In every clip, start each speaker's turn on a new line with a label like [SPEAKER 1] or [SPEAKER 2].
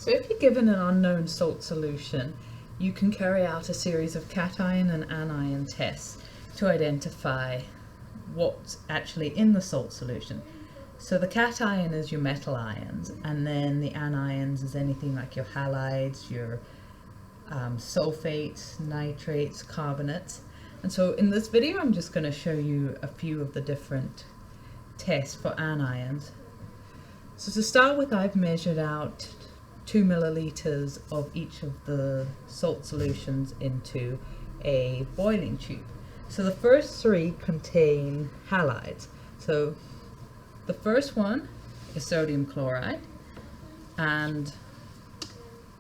[SPEAKER 1] So if you're given an unknown salt solution, you can carry out a series of cation and anion tests to identify what's actually in the salt solution. So the cation is your metal ions, and then the anions is anything like your halides, your sulfates, nitrates, carbonates. And so in this video I'm just going to show you a few of the different tests for anions. So to start with, I've measured out 2 milliliters of each of the salt solutions into a boiling tube. So the first 3 contain halides. So the first one is sodium chloride, and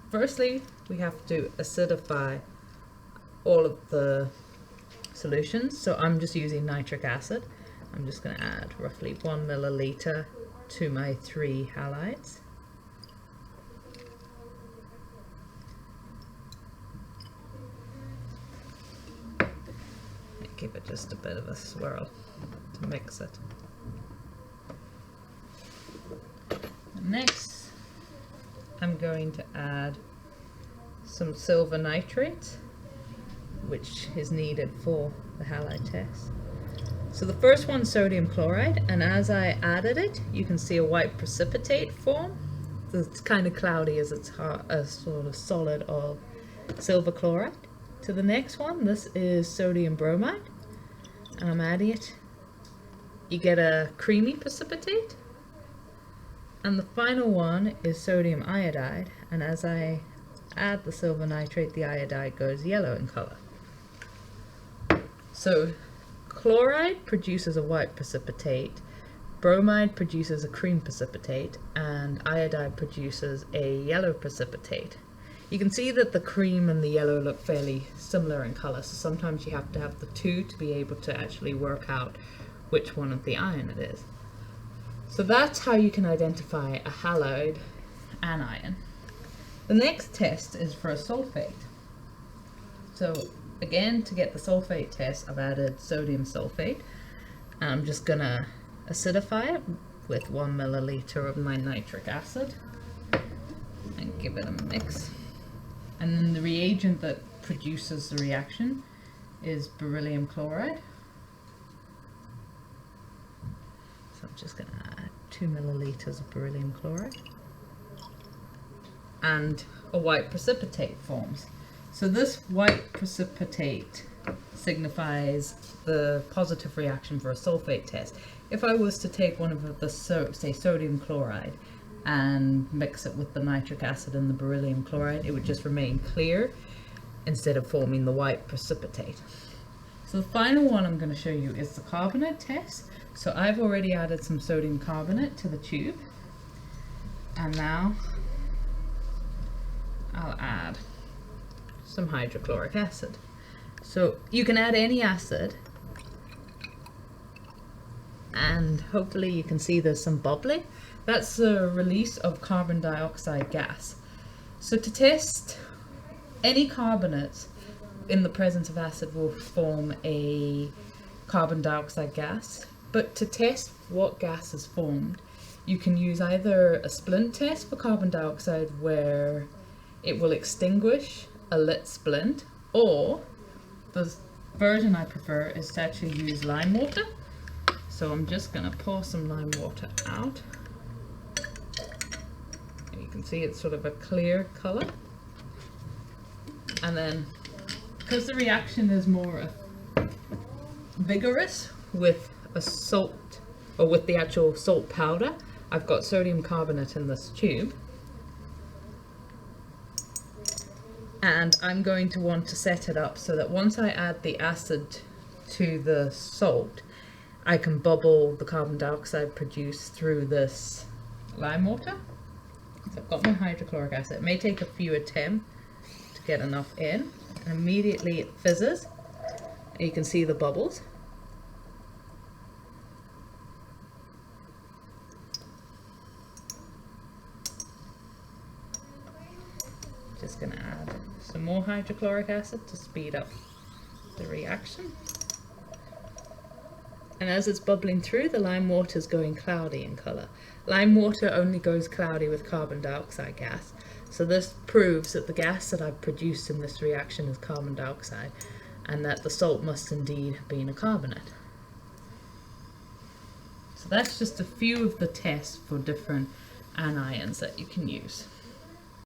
[SPEAKER 1] firstly we have to acidify all of the solutions. So I'm just using nitric acid. I'm just going to add roughly 1 milliliter to my 3 halides. Give it just a bit of a swirl to mix it. Next, I'm going to add some silver nitrate, which is needed for the halide test. So the first one's sodium chloride, and as I added it, you can see a white precipitate form. It's kind of cloudy as it's a sort of solid of silver chloride. To the next one, this is sodium bromide, and I'm adding it. You get a creamy precipitate. And the final one is sodium iodide, and as I add the silver nitrate, the iodide goes yellow in color. So chloride produces a white precipitate, bromide produces a cream precipitate, and iodide produces a yellow precipitate. You can see that the cream and the yellow look fairly similar in color, so sometimes you have to have the two to be able to actually work out which one of the ion it is. So that's how you can identify a halide anion. The next test is for a sulfate. So again, to get the sulfate test, I've added sodium sulfate. I'm just going to acidify it with 1 milliliter of my nitric acid and give it a mix. And then the reagent that produces the reaction is beryllium chloride. So I'm just going to add 2 milliliters of beryllium chloride. And a white precipitate forms. So this white precipitate signifies the positive reaction for a sulfate test. If I was to take one of the, say, sodium chloride and mix it with the nitric acid and the beryllium chloride, it would just remain clear instead of forming the white precipitate. So the final one I'm going to show you is the carbonate test. So I've already added some sodium carbonate to the tube, and now I'll add some hydrochloric acid. So you can add any acid, and hopefully you can see there's some bubbling. That's the release of carbon dioxide gas. So to test any carbonates in the presence of acid will form a carbon dioxide gas, but to test what gas is formed, you can use either a splint test for carbon dioxide where it will extinguish a lit splint, or the version I prefer is to actually use lime water. So I'm just going to pour some lime water out. You can see it's sort of a clear color. And then, because the reaction is more vigorous with a salt, or with the actual salt powder, I've got sodium carbonate in this tube. And I'm going to want to set it up so that once I add the acid to the salt, I can bubble the carbon dioxide produced through this lime water. So I've got my hydrochloric acid. It may take a few attempts to get enough in. And immediately it fizzes, and you can see the bubbles. Just going to add some more hydrochloric acid to speed up the reaction. And as it's bubbling through, the lime water is going cloudy in color. Lime water only goes cloudy with carbon dioxide gas. So this proves that the gas that I've produced in this reaction is carbon dioxide, and that the salt must indeed have been a carbonate. So that's just a few of the tests for different anions that you can use.